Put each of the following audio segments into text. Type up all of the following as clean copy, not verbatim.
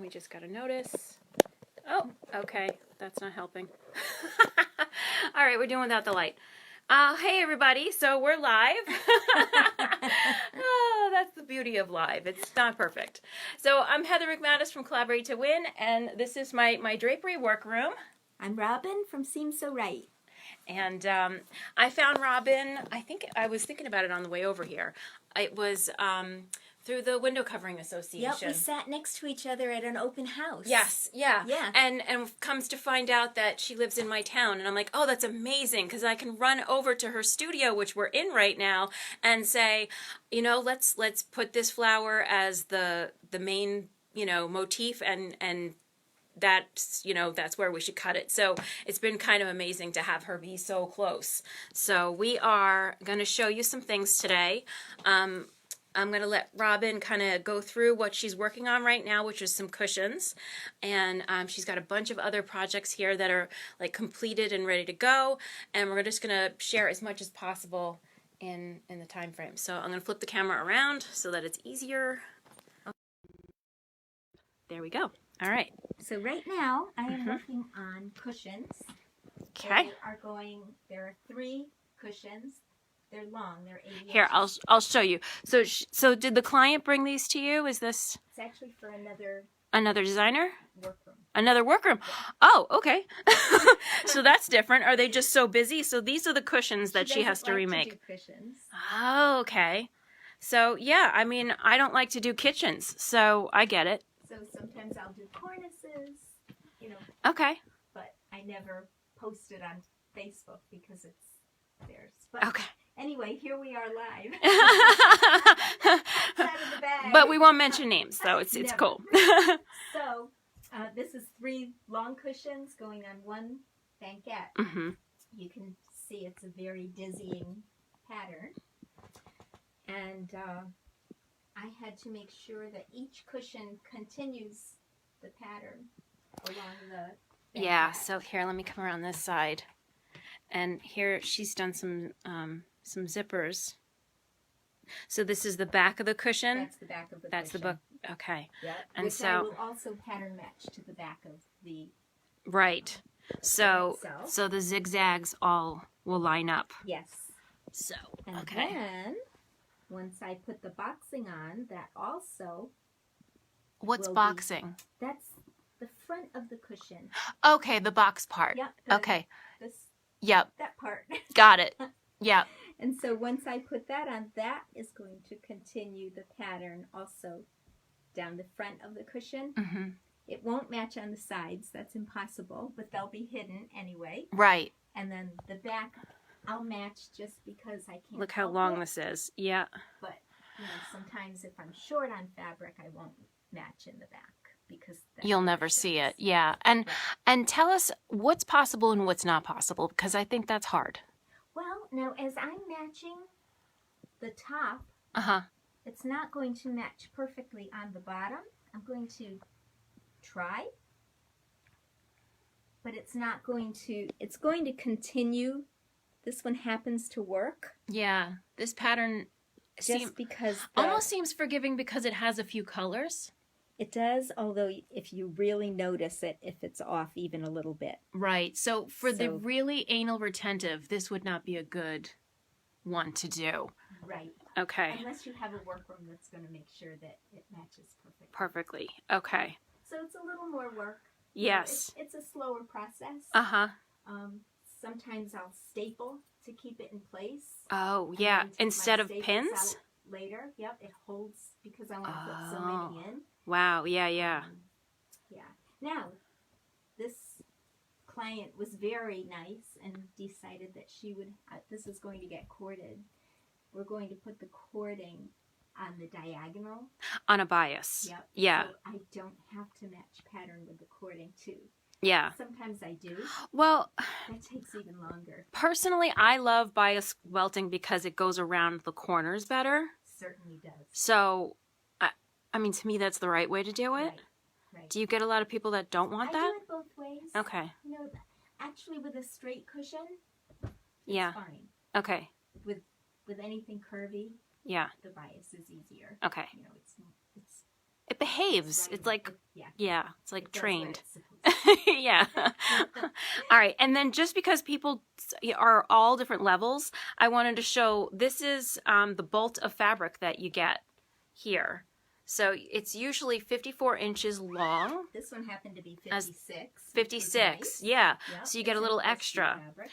we just got a notice. Oh, okay. That's not helping. All right, we're doing without the light. Hey, everybody. So we're live. Oh, that's the beauty of live. It's not perfect. So I'm Heather McManus from Collaborate to Win, and this is my drapery workroom. I'm Robin from Seems So Right. And I found Robin, I was thinking about it on the way over here. It was through the Window Covering Association. Yep, we sat next to each other at an open house. Yes, yeah. Yeah. And comes to find out that she lives in my town. And I'm like, oh, that's amazing, because I can run over to her studio, which we're in right now, and say, you know, let's put this flower as the main, you know, motif, and that's, you know, that's where we should cut it. So it's been kind of amazing to have her be so close. So we are going to show you some things today. I'm going to let Robin kind of go through what she's working on right now, which is some cushions. And she's got a bunch of other projects here that are like completed and ready to go. And we're just going to share as much as possible in the time frame. So I'm going to flip the camera around so that it's easier. There we go. All right. So right now I am working on cushions. Okay. There are 3 cushions. They're long. They're 80 Here, inches. I'll show you. So did the client bring these to you? Is this It's actually for another designer? workroom. Another workroom. Oh, okay. So that's different. Are they just so busy? So these are the cushions that she has to remake. To do cushions. Oh, okay. So yeah, I mean, I don't like to do kitchens, so I get it. So sometimes I'll do cornices, you know. Okay. But I never post it on Facebook because it's theirs. But Okay. anyway, here we are live. It's out of the bag. But we won't mention names, so it's Never. cool. So this is 3 long cushions going on 1 banquette. You can see it's a very dizzying pattern. And I had to make sure that each cushion continues the pattern along the Yeah, banquette. so here, let me come around this side. And here she's done some zippers. So this is the back of the cushion? That's the back of the That's cushion. the book. Okay. Yep. And Which so I will also pattern match to the back of the right. So itself. so the zigzags all will line up. Yes. So And okay. then once I put the boxing on, that also What's will be- boxing? that's the front of the cushion. Okay, the box part. Yep. Okay. This Yep. that part. Got it. Yep. And so once I put that on, that is going to continue the pattern also down the front of the cushion. It won't match on the sides. That's impossible, but they'll be hidden anyway. Right. And then the back, I'll match just because I can't. Look how help long it. this is. Yeah. But you know, sometimes if I'm short on fabric, I won't match in the back because You'll never see it. Yeah. And tell us what's possible and what's not possible, because I think that's hard. Well, now as I'm matching the top, it's not going to match perfectly on the bottom. I'm going to try, but it's not going to, it's going to continue. This one happens to work. Yeah. This pattern Because almost seems forgiving because it has a few colors. it does, although if you really notice it, if it's off even a little bit. Right. So for the really anal retentive, this would not be a good one to do. Right. Okay. Unless you have a workroom that's going to make sure that it matches perfectly. Perfectly. Okay. So it's a little more work. Yes. It's a slower process. Sometimes I'll staple to keep it in place. Oh, and yeah. then take Instead my of staples pins? out later. Yep, it holds because I want to put so many in. Wow. Yeah, yeah. Yeah. Now, this client was very nice and decided that she would, this is going to get corded. We're going to put the cording on the diagonal. On a bias. Yep. Yeah. So I don't have to match pattern with the cording too. Yeah. Sometimes I do. Well, that takes even longer. Personally, I love bias welting because it goes around the corners better. Certainly does. So, I mean, to me, that's the right way to do it. Right. Do you get a lot of people that don't want that? I do it both ways. Okay. You know, actually, with a straight cushion, Yeah. it's fine. Okay. With anything curvy, Yeah. the bias is easier. Okay. You know, it's It behaves. It's like, yeah, it's like It does what trained. it's supposed to. Yeah. All right. And then just because people are all different levels, I wanted to show this is the bolt of fabric that you get here. So it's usually 54 inches long. This one happened to be 56. 56, nice. yeah. Yep, So you get a it's little upholstery extra. fabric.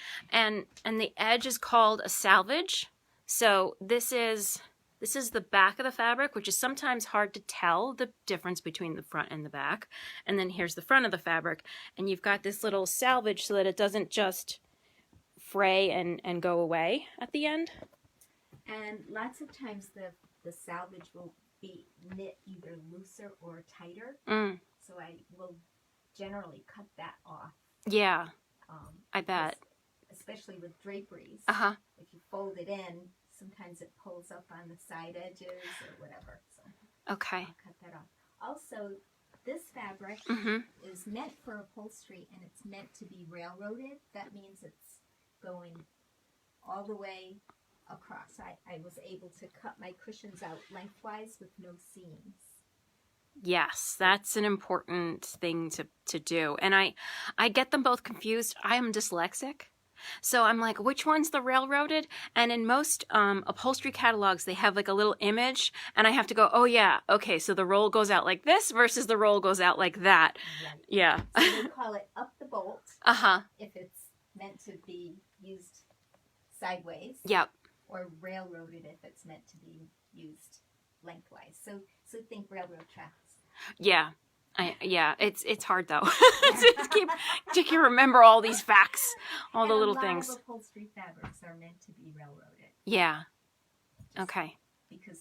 And the edge is called a salvage. So this is the back of the fabric, which is sometimes hard to tell the difference between the front and the back. And then here's the front of the fabric. And you've got this little salvage so that it doesn't just fray and go away at the end. And lots of times the salvage will be knit either looser or tighter. So I will generally cut that off. Yeah, I bet. Especially with draperies. Uh-huh. If you fold it in, sometimes it pulls up on the side edges or whatever. So Okay. I'll cut that off. Also, this fabric is meant for upholstery and it's meant to be railroaded. That means it's going all the way across. I was able to cut my cushions out lengthwise with no seams. Yes, that's an important thing to do. And I get them both confused. I am dyslexic. So I'm like, which one's the railroaded? And in most upholstery catalogs, they have like a little image, and I have to go, oh yeah, okay, so the roll goes out like this versus the roll goes out like that. Right. Yeah. So they call it up the bolt if it's meant to be used sideways. Yep. Or railroaded if it's meant to be used lengthwise. So think railroad tracks. Yeah. It's hard though. to keep remember all these facts, all the little things. A lot of upholstery fabrics are meant to be railroaded. Yeah. Okay. Because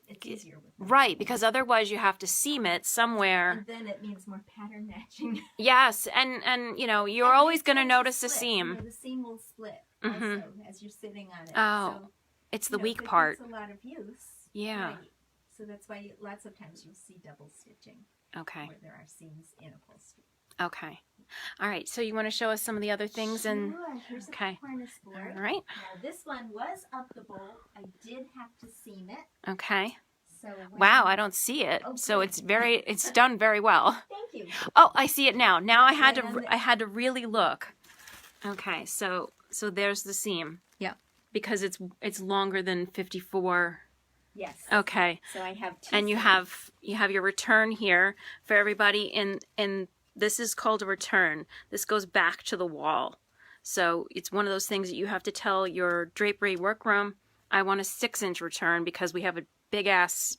it's easier with them. Right, because otherwise you have to seam it somewhere. And then it means more pattern matching. Yes, and you know, you're always going to notice a seam. You know, the seam will split also as you're sitting on it. Oh, so, it's the weak if part. It's a lot of use. Yeah. Right. So that's why lots of times you'll see double stitching. Okay. Where there are seams in upholstery. Okay. All right. So you want to show us some of the other things? Sure. And Here's okay. a harness board. All right. Now this one was up the bolt. I did have to seam it. Okay. So wow, I don't see it. Oh, so good. it's done very well. Thank you. Oh, I see it now. Now I had to really look. Okay. So there's the seam. Yeah. Because it's longer than 54. Yes. Okay. So I have two. And you have your return here for everybody in this is called a return. This goes back to the wall. So it's one of those things that you have to tell your drapery workroom, I want a 6-inch return because we have a big ass,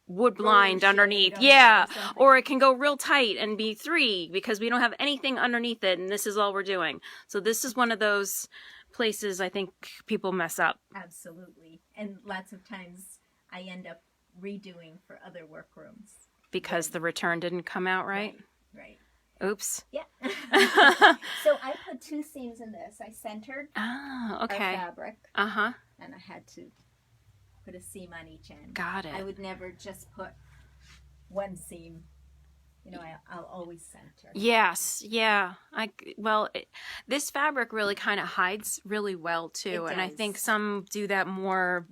wood blind underneath. Yeah. Or it can go real tight and be 3 because we don't have anything underneath it and this is all we're doing. So this is one of those places I think people mess up. Absolutely. And lots of times I end up redoing for other workrooms. Because the return didn't come out right? Right. Oops. Yeah. So I put 2 seams in this. I centered our fabric. Uh-huh. And I had to put a seam on each end. Got it. I would never just put one seam. I'll always center. Yes, yeah. This fabric really kind of hides really well too, and I think some do that more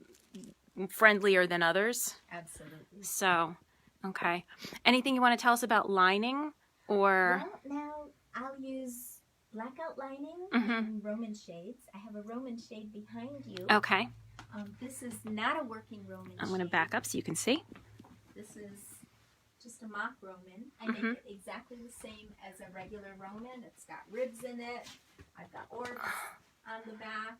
friendlier than others. Absolutely. So, okay. Anything you want to tell us about lining, or? Well, now I'll use blackout lining and Roman shades. I have a Roman shade behind you. Okay. This is not a working Roman shade. I'm going to back up so you can see. This is just a mock Roman. I make it exactly the same as a regular Roman. It's got ribs in it. I've got orbs on the back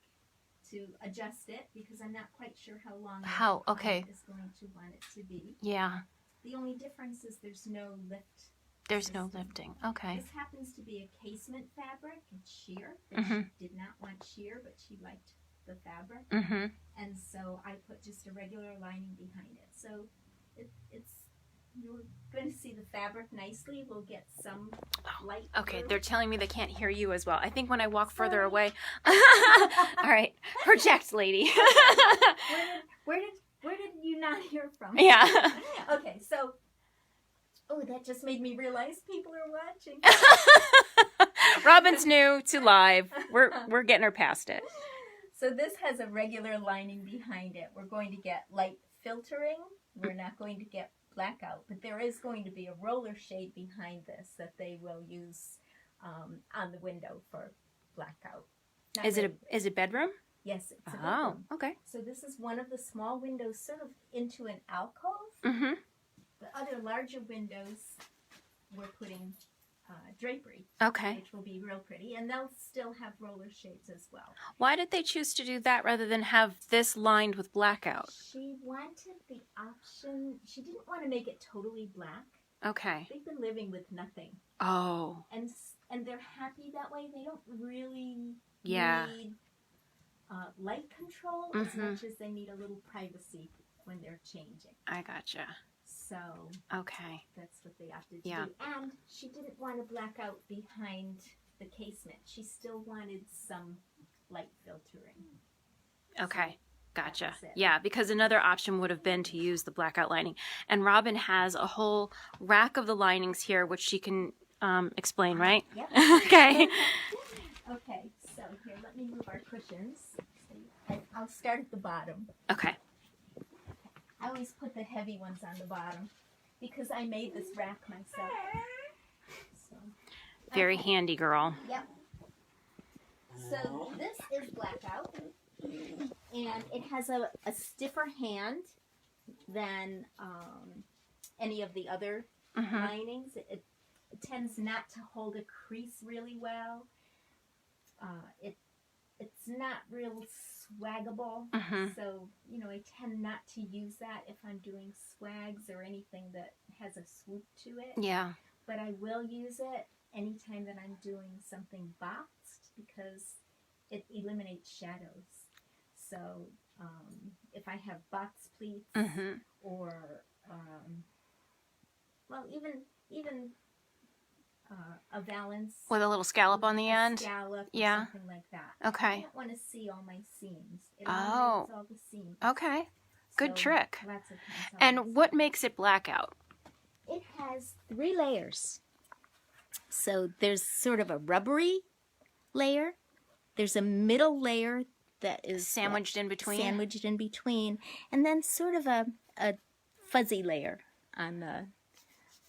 to adjust it because I'm not quite sure how long the client is going to want it to be. Yeah. The only difference is there's no lift. There's no lifting. Okay. This happens to be a casement fabric. It's sheer. She did not want sheer, but she liked the fabric. And so I put just a regular lining behind it. So it's you're going to see the fabric nicely. We'll get some light. Okay, they're telling me they can't hear you as well. I think when I walk further away. All right, project, lady. Where did you not hear from? Yeah. Okay, so that just made me realize people are watching. Robin's new to live. We're getting her past it. So this has a regular lining behind it. We're going to get light filtering. We're not going to get blackout, but there is going to be a roller shade behind this that they will use on the window for blackout. Not Is ready. it bedroom? Yes, it's a Oh, bedroom. okay. So this is one of the small windows sort of into an alcove. Mm-hmm. The other larger windows, we're putting drapery, Okay. which will be real pretty, and they'll still have roller shades as well. Why did they choose to do that rather than have this lined with blackout? She wanted the option, she didn't want to make it totally black. Okay. They've been living with nothing. Oh. And they're happy that way. They don't really Yeah. need light control as much as they need a little privacy when they're changing. I gotcha. So Okay. that's what they opted to Yeah. do. And she didn't want to black out behind the casement. She still wanted some light filtering. Okay. Gotcha. That's it. Yeah, because another option would have been to use the blackout lining. And Robin has a whole rack of the linings here, which she can explain, right? Yep. Okay. Okay, so here, let me move our cushions. I'll start at the bottom. Okay. I always put the heavy ones on the bottom because I made this rack myself. So, Very handy, girl. Yep. So this is blackout, and it has a stiffer hand than any of the other linings. It tends not to hold a crease really well. It's not real swaggable, so I tend not to use that if I'm doing swags or anything that has a swoop to it. Yeah. But I will use it anytime that I'm doing something boxed because it eliminates shadows. So if I have box pleats or even a valance With a little scallop on the end? scallop or Yeah. something like that. Okay. I don't want to see all my seams. It Oh. eliminates all the seams. Okay. Good So trick. lots of times I'll use And what makes it blackout? it has 3 layers. So there's sort of a rubbery layer. There's a middle layer that is Sandwiched in between? Sandwiched in between. And then sort of a fuzzy layer on the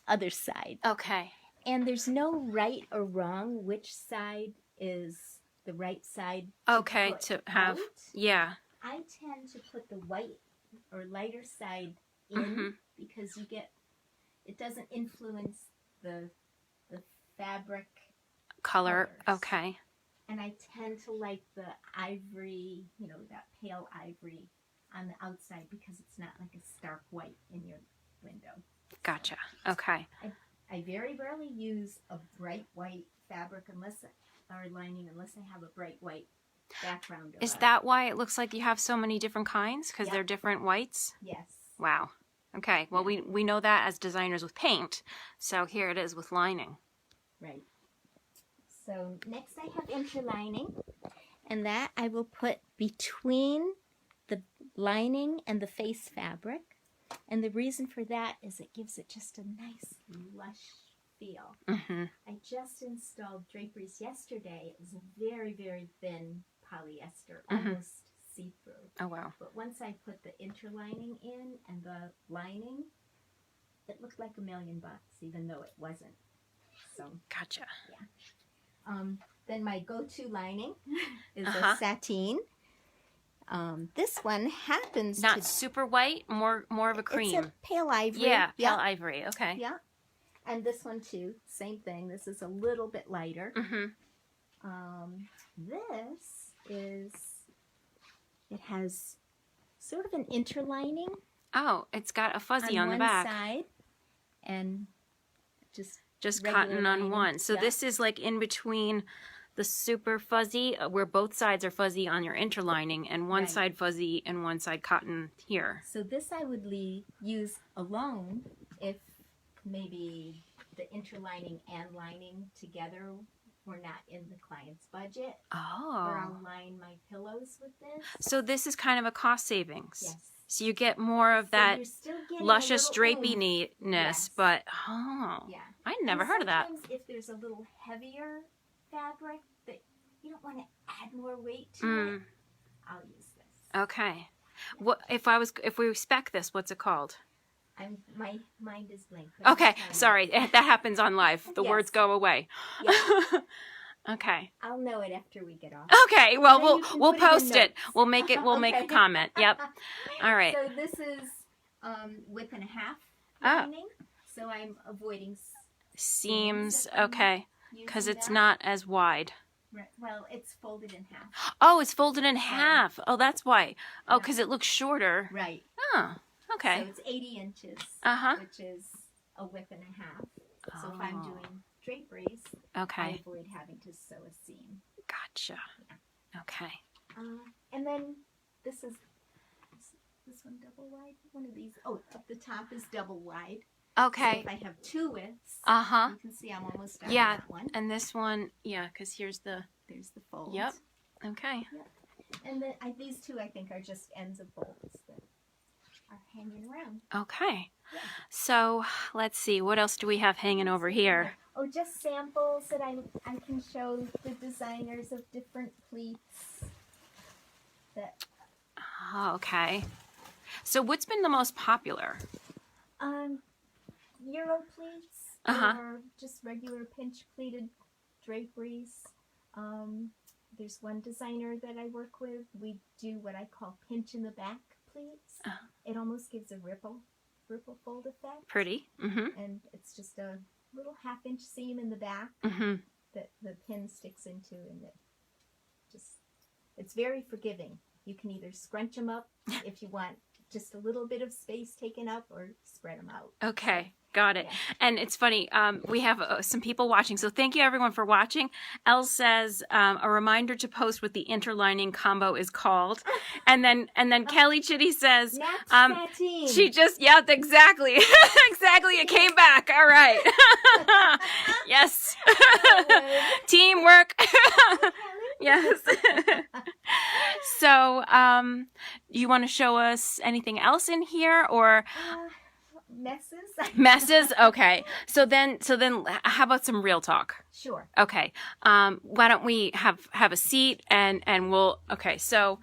other side. Okay. And there's no right or wrong which side is the right side Okay, put to have, out. yeah. I tend to put the white or lighter side in because it doesn't influence the fabric Color, colors. okay. And I tend to like the ivory, that pale ivory on the outside because it's not like a stark white in your window. Gotcha, okay. I very rarely use a bright white fabric unless I have a bright white background. Is that why it looks like you have so many different kinds? Because they're different whites? Yes. Wow. Okay, well, we know that as designers with paint, so here it is with lining. Right. So next I have interlining, and that I will put between the lining and the face fabric. And the reason for that is it gives it just a nice lush feel. I just installed draperies yesterday. It was a very, very thin polyester, almost see-through. Oh, wow. But once I put the interlining in and the lining, it looked like $1 million, even though it wasn't. So Gotcha. yeah. Then my go-to lining is a sateen. This one happens Not super white, more of a cream. It's a pale ivory. Yeah, pale ivory. Okay. Yeah. And this one too, same thing. This is a little bit lighter. This is, it has sort of an interlining. Oh, it's got a fuzzy on the one back. side, and just cotton on lining. one. So this is like in between the super fuzzy, where both sides are fuzzy on your interlining, and one side fuzzy and one side cotton here. So this I would use alone if maybe the interlining and lining together were not in the client's budget. Oh. Or I'll line my pillows with this. So this is kind of a cost savings. Yes. So you get more of that you're still getting luscious a little drapey oomph. neatness, Yes. but Yeah. I never heard of that. Sometimes if there's a little heavier fabric that you don't want to add more weight to it, I'll use this. Okay. What if we spec this? What's it called? My mind is blank. but Okay, I'm trying. sorry. That happens on live. The Yes. words go away. Yes. Okay. I'll know it after we get off. Okay. Well, Then you can we'll put it in post it. notes. We'll make it. We'll make a Okay. comment. Yep. All right. So this is width and a half Oh. lining. So I'm avoiding Seams. if I'm Okay. Because using it's that. not as wide. Right. Well, it's folded in half. Oh, it's folded in half. Oh, that's why. Oh, Yeah. because it looks shorter. Right. Oh. Okay. So it's 80 inches, Uh-huh. which is a width and a half. So if I'm Oh. doing draperies, I Okay. avoid having to sew a seam. Gotcha. Okay. And then this is this one double wide. One of these. Oh, up the top is double wide. So Okay. if I have two widths, Uh-huh. you can see I'm almost done Yeah. with that one. And this one, yeah, because here's the. There's the fold. Yep. Okay. And then these two I think are just ends of bolts that are hanging around. Okay. Yeah. So let's see. What else do we have hanging over here? Oh, just samples that I can show the designers of different pleats. That Oh, okay. So what's been the most popular? Euro pleats Uh-huh. or just regular pinch pleated draperies. There's one designer that I work with. We do what I call pinch in the back pleats. Uh-huh. It almost gives a ripple fold effect. Pretty. Mm-hmm. And it's just a little half-inch seam in the back Mm-hmm. that the pin sticks into, and it's very forgiving. You can either scrunch them up if you want just a little bit of space taken up, or spread them out. Okay. Got it. Yeah. And it's funny. We have some people watching. So thank you everyone for watching. Elle says a reminder to post what the interlining combo is called. And then Kelly Chitty says Match sateen. she just exactly. Exactly. It came back. All right. Yes. Teamwork. Yes. So, you want to show us anything else in here, or Messes? messes? Okay. So then, how about some real talk? Sure. Okay. Why don't we have a seat and we'll. Okay. So,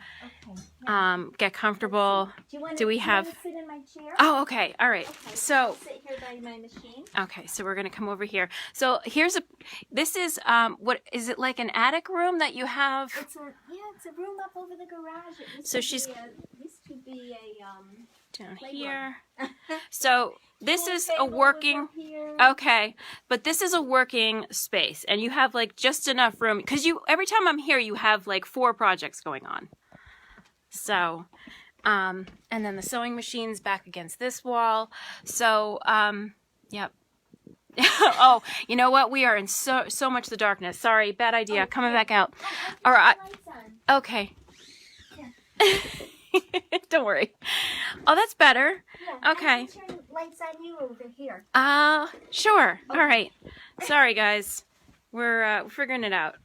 Okay. get comfortable. Do we have? sit in my chair? Oh, okay. All right. Okay, So. I'll sit here by my machine. Okay, so we're gonna come over here. So this is what is it, like an attic room that you have? It's a room up over the garage. It used So to she's- be used to be a Down playground. here. So this Pool is a table was working. up here. Okay, but this is a working space, and you have like just enough room because every time I'm here, you have like 4 projects going on. So, and then the sewing machine's back against this wall. So, yep. Oh, you know what? We are in so much the darkness. Sorry, bad idea. Coming back out. All right. Lights on. Okay. Don't worry. Oh, that's better. Yeah, Okay. I can turn lights on you over here. Sure. Okay. All right. Sorry, guys. We're figuring it out.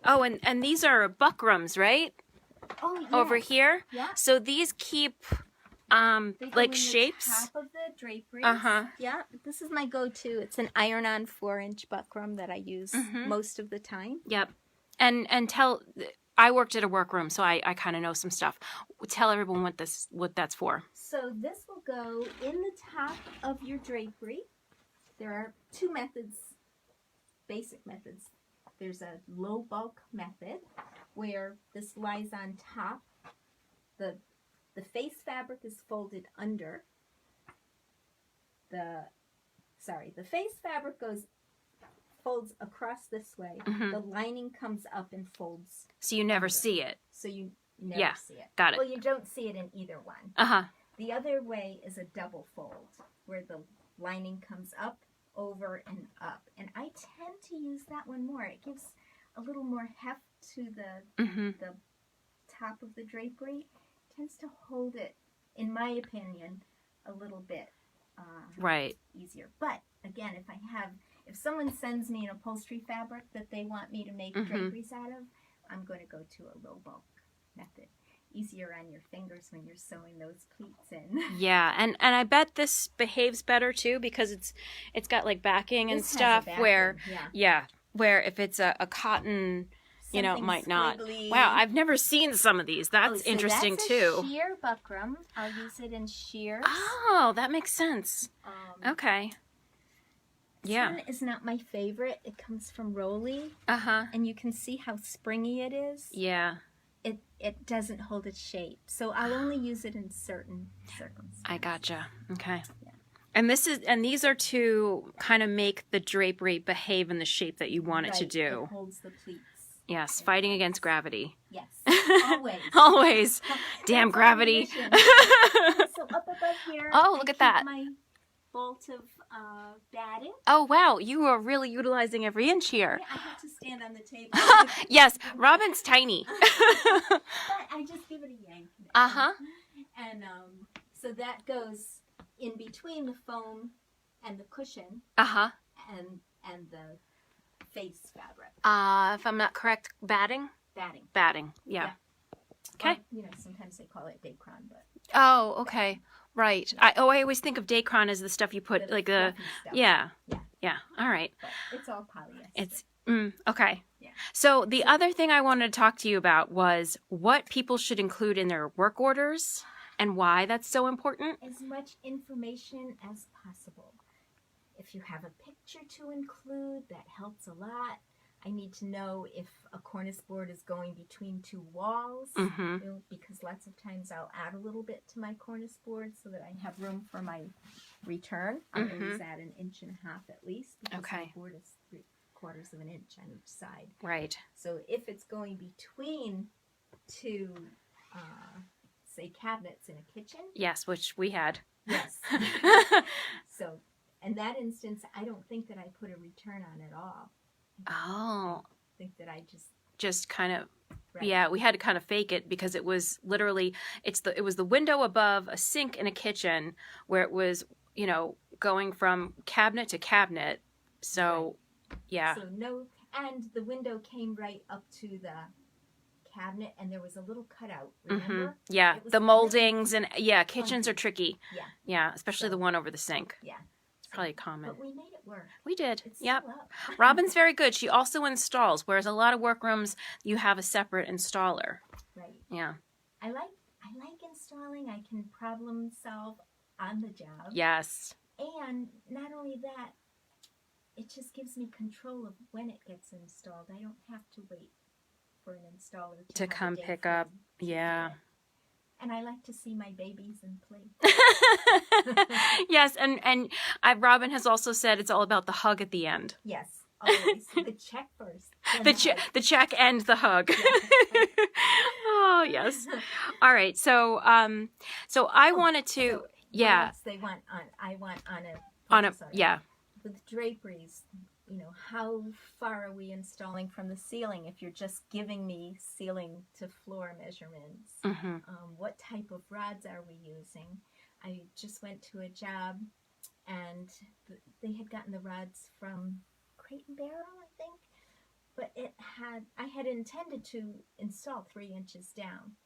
Oh, and these are buckrams, right? Oh, yeah. Over here. Yeah. So these keep They go in like the shapes. top of the draperies. Uh-huh. Yeah, this is my go-to. It's an iron-on 4-inch buckram that I use Mhm. most of the time. Yep. And I worked at a workroom, so I kind of know some stuff. Tell everyone what that's for. So this will go in the top of your drapery. There are 2 methods, basic methods. There's a low bulk method where this lies on top. The face fabric is folded under. The face fabric folds across this way. Mhm. The lining comes up and folds, So you never see it. so you never Yeah, see it. got it. Well, you don't see it in either one. Uh-huh. The other way is a double fold, where the lining comes up, over, and up. And I tend to use that one more. It gives a little more heft to the Mm-hmm. top of the drapery. It tends to hold it, in my opinion, a little bit Right. easier. But again, if someone sends me an upholstery fabric that they want me to make Mhm. draperies out of, I'm going to go to a low bulk method. Easier on your fingers when you're sewing those pleats in. Yeah, and I bet this behaves better too because it's got like backing and This has a stuff backing, where yeah. where if it's a cotton you know, it something might not. squiggly. Wow, I've never seen some of these. That's so interesting that's too. a sheer buckram. I'll use it in shears. Oh, that makes sense. Okay. Yeah. This one is not my favorite. It comes from Rolly. Uh-huh. And you can see how springy it is. Yeah. It doesn't hold its shape. So I'll only use it in certain circumstances. I gotcha. Okay. Yeah. And these are to kind of make the drapery behave in the shape that you want it to do. It holds the pleats. Yes, fighting against gravity. Yes, always. Always. Damn That's gravity. our mission. So up above here, Oh, look at that. My bolt of batting. Oh, wow. You are really utilizing every inch here. Yeah, I have to stand on the table. Yes, Robin's tiny. But I just give it a yank. Uh-huh. And so that goes in between the foam and the cushion Uh-huh. and the face fabric. If I'm not correct, batting? Batting. Batting, yeah. Okay. Well, sometimes they call it Dacron, but Oh, okay. Right. I always think of Dacron as the stuff you put, like the, fluffy stuff. yeah. Yeah. Yeah, all right. But it's all polyester. It's, okay. Yeah. So the other thing I wanted to talk to you about was what people should include in their work orders and why that's so important. As much information as possible. If you have a picture to include, that helps a lot. I need to know if a cornice board is going between two walls, because lots of times I'll add a little bit to my cornice board so that I have room for my return. I always add 1.5 inches at least, because my board is 3/4 of an inch on each side. Right. So if it's going between two, say, cabinets in a kitchen. Yes, which we had. Yes. So in that instance, I don't think that I put a return on at all. Oh. I think that I just kind of, right. yeah, we had to kind of fake it because it was literally, it was the window above a sink in a kitchen where it was, you know, going from cabinet to cabinet. So, yeah. So and the window came right up to the cabinet, and there was a little cutout, remember? Yeah, the moldings, and yeah, kitchens are tricky. Yeah. Yeah, especially the one over the sink. Yeah. It's probably common. But we made it work. We did. It's Yep. still up. Robin's very good. She also installs, whereas a lot of workrooms, you have a separate installer. Right. Yeah. I like installing. I can problem solve on the job. Yes. And not only that, it just gives me control of when it gets installed. I don't have to wait for an installer to have come a day pick frame up. to Yeah. do it. And I like to see my babies and play. Yes, and Robin has also said it's all about the hug at the end. Yes, always. The check first. The check and the hug. Oh, yes. All right. So I wanted to, So yeah. what else they want I want On a, sorry. yeah. With draperies, how far are we installing from the ceiling? If you're just giving me ceiling to floor measurements, what type of rods are we using? I just went to a job, and they had gotten the rods from Crate and Barrel, I think, but I had intended to install 3 inches down,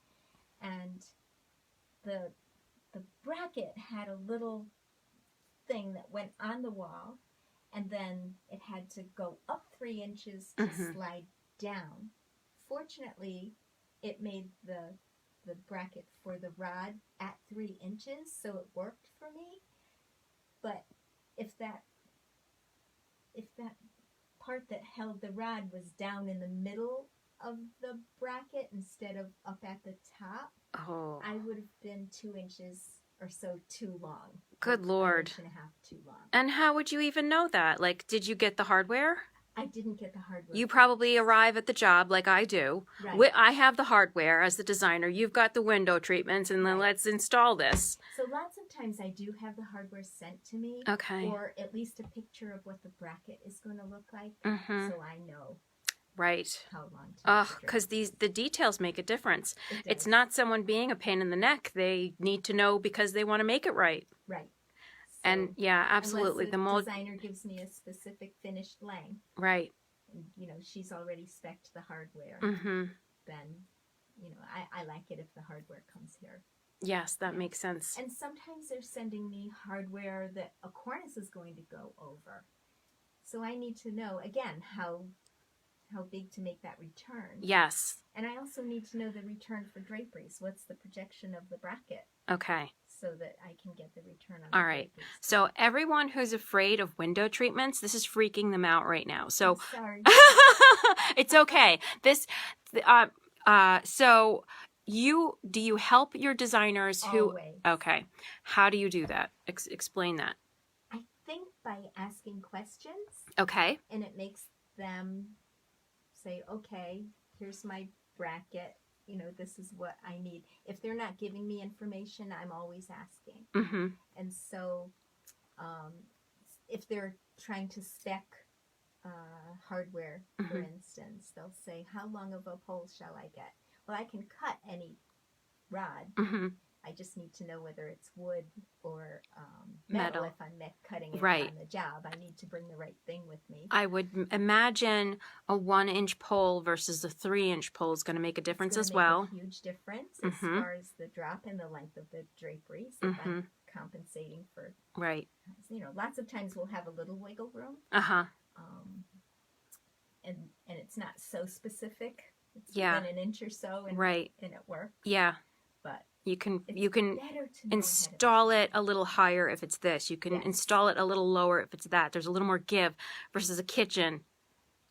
and the bracket had a little thing that went on the wall, and then it had to go up 3 inches to slide down. Fortunately, it made the bracket for the rod at 3 inches, so it worked for me. But if that part that held the rod was down in the middle of the bracket instead of up at the top, I would have been 2 inches or so too long. Good Lord. 1.5 inches too long. And how would you even know that? Like, did you get the hardware? I didn't get the hardware. You probably arrive at the job like I do. Right. I have the hardware as the designer. You've got the window treatments, and then let's install this. So lots of times I do have the hardware sent to me. Okay. Or at least a picture of what the bracket is going to look like, so I know right. how long to Because the details make a difference. It It's does. not someone being a pain in the neck. They need to know because they want to make it right. Right. And yeah, absolutely. Unless The mold. designer gives me a specific finished length, Right. and she's already spec'd the hardware, then I like it if the hardware comes here. Yes, that makes sense. And sometimes they're sending me hardware that a cornice is going to go over. So I need to know, again, how how big to make that return. Yes. And I also need to know the return for draperies. What's the projection of the bracket? Okay. So that I can get the return on All the right. draperies. So everyone who's afraid of window treatments, this is freaking them out right now. So I'm sorry. it's okay. So do you help your designers who? Always. Okay. How do you do that? Explain that. I think by asking questions. Okay. And it makes them say, okay, here's my bracket. You know, this is what I need. If they're not giving me information, I'm always asking. Mm-hmm. And so if they're trying to spec hardware, for instance, they'll say, how long of a pole shall I get? Well, I can cut any rod. Mm-hmm. I just need to know whether it's wood or metal. If I'm cutting it Right. on the job, I need to bring the right thing with me. I would imagine a 1-inch pole versus a 3-inch pole is going to make a difference as well. Make a huge difference as far as the drop and the length of the draperies. If I'm compensating for, Right. You know, lots of times we'll have a little wiggle room. Uh-huh. And it's not so specific. It's Yeah. within an inch or so, and Right. and it works. Yeah. But you can better to know install it a little higher if it's this. You can install it a little lower if it's that. There's a little more give versus a kitchen.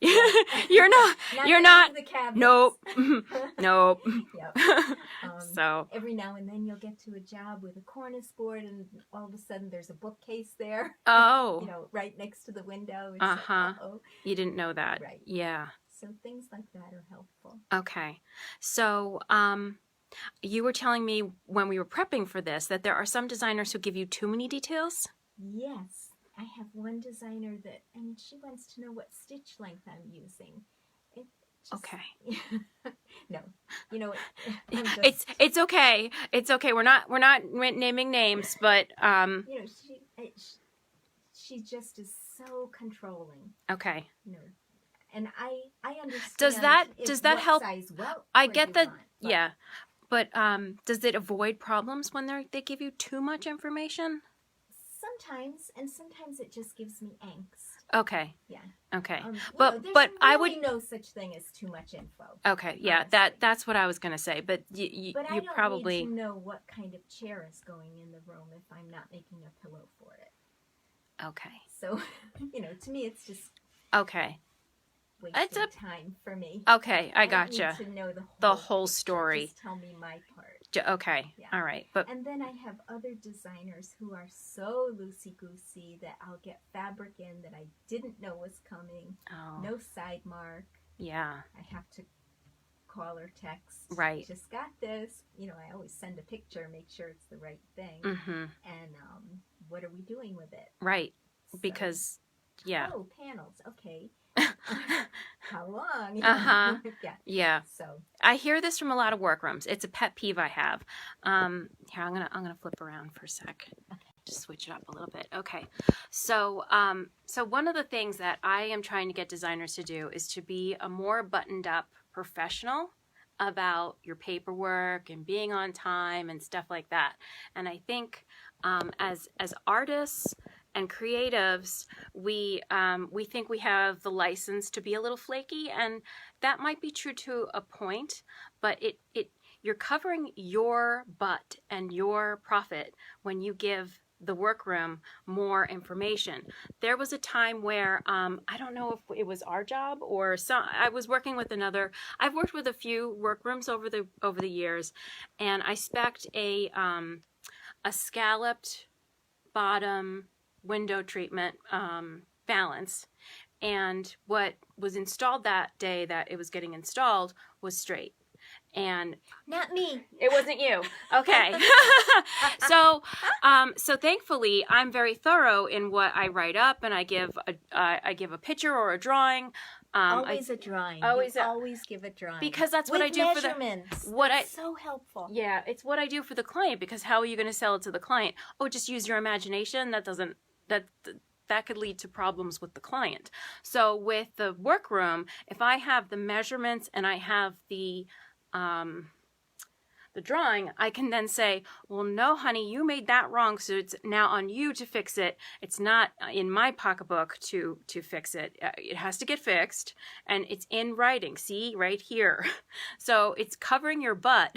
You're not. The cabinets. Nope. Nope. Yep. So every now and then you'll get to a job with a cornice board, and all of a sudden there's a bookcase there. Oh. You know, right next to the window. It's Uh-huh. like, uh-oh. You didn't know that. Right. Yeah. So things like that are helpful. Okay. So, you were telling me when we were prepping for this that there are some designers who give you too many details? Yes. I have one designer that, and she wants to know what stitch length I'm using. Okay. No. You know, it's okay. It's okay. We're not naming names, but you know, she just is so controlling. Okay. You know, and I understand. Does that help? Size I get that. But yeah. But does it avoid problems when they give you too much information? Sometimes, and sometimes it just gives me angst. Okay. Yeah. Okay. But I would no such thing as too much info. Okay. Yeah. Honestly. That's what I was gonna say. But you But I don't probably need to know what kind of chair is going in the room if I'm not making a pillow for it. Okay. So, you know, to me, it's just okay. wasting time for me. Okay, I don't gotcha. need to know The whole story. Just tell me my part. Okay, Yeah. all right. But And then I have other designers who are so loosey-goosey that I'll get fabric in that I didn't know was coming. oh, No side mark. yeah, I have to call or text. Right. Just got this. You know, I always send a picture, make sure it's the right thing. mm-hmm, And what are we doing with it? right. So- Because yeah, Oh, panels. Okay. How long? Uh-huh. Yeah. yeah. So I hear this from a lot of workrooms. It's a pet peeve I have. Here I'm gonna flip around for a sec. Just switch it up a little bit. Okay. So so one of the things that I am trying to get designers to do is to be a more buttoned up professional about your paperwork and being on time and stuff like that. And I think as artists and creatives, we think we have the license to be a little flaky, and that might be true to a point, but you're covering your butt and your profit when you give the workroom more information. There was a time where I don't know if it was our job or I was working with another. I've worked with a few workrooms over the years, and I spec'd a scalloped bottom window treatment valance, and what was installed that day that it was getting installed was straight. And not me. it wasn't you. Okay. So thankfully I'm very thorough in what I write up, and I give a picture or a drawing. Always a drawing. always give a drawing. Because that's what I do for the measurements. So helpful. Yeah, it's what I do for the client, because how are you going to sell it to the client? Oh, just use your imagination. That could lead to problems with the client. So with the workroom, if I have the measurements and I have the the drawing, I can then say, well, no, honey, you made that wrong, so it's now on you to fix it. It's not in my pocketbook to fix it. It has to get fixed, and it's in writing. See, right here. So it's covering your butt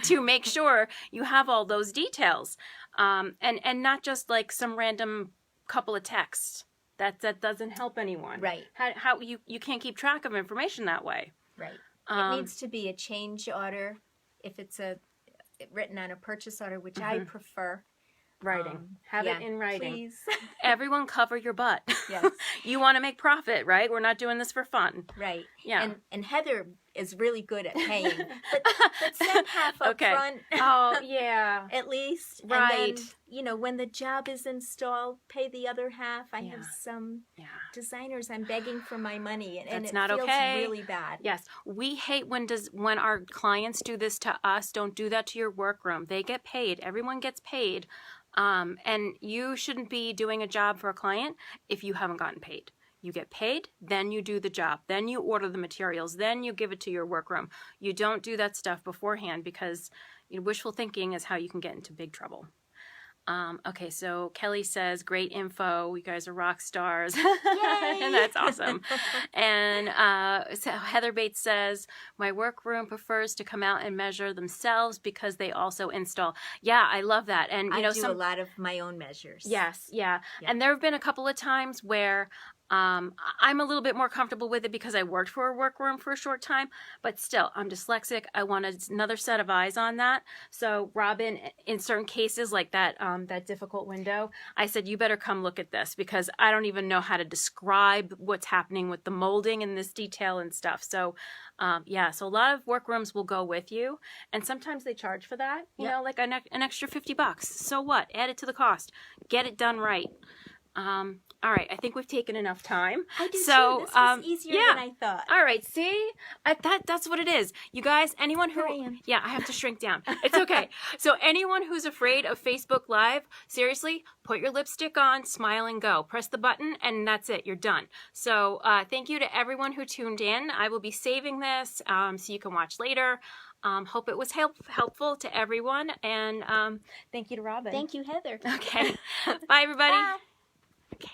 to make sure you have all those details, and not just like some random couple of texts. That doesn't help anyone. Right. How you can't keep track of information that way. Right. It needs to be a change order if it's written on a purchase order, which I prefer. Writing. Have it in writing. Please. Everyone cover your butt. Yes. You want to make profit, right? We're not doing this for fun. Right. Yeah. And Heather is really good at paying. But send half up front. Oh, yeah. At least. Right. And then, when the job is installed, pay the other half. I have some designers, I'm begging for my money. And That's it not feels okay. really bad. Yes. We hate when our clients do this to us. Don't do that to your workroom. They get paid. Everyone gets paid. And you shouldn't be doing a job for a client if you haven't gotten paid. You get paid, then you do the job, then you order the materials, then you give it to your workroom. You don't do that stuff beforehand because wishful thinking is how you can get into big trouble. Okay, so Kelly says, great info. You guys are rock stars. And that's awesome. And so Heather Bates says, my workroom prefers to come out and measure themselves because they also install. Yeah, I love that. And I do a lot of my own measures. Yes, yeah. And there have been a couple of times where I'm a little bit more comfortable with it because I worked for a workroom for a short time, but still, I'm dyslexic. I want another set of eyes on that. So Robin, in certain cases like that, that difficult window, I said, you better come look at this because I don't even know how to describe what's happening with the molding and this detail and stuff. So so a lot of workrooms will go with you, and sometimes they charge for that, you know, like an extra $50. So what? Add it to the cost. Get it done right. All right, I think we've taken enough time. I do so, too. This was easier than I thought. All right, see? That's what it is. You guys, anyone who... Here I am. Yeah, I have to shrink down. It's okay. So anyone who's afraid of Facebook Live, seriously, put your lipstick on, smile and go. Press the button, and that's it. You're done. So thank you to everyone who tuned in. I will be saving this so you can watch later. Hope it was helpful to everyone, and thank you to Robin. Thank you, Heather. Okay. Bye, everybody. Bye. Okay.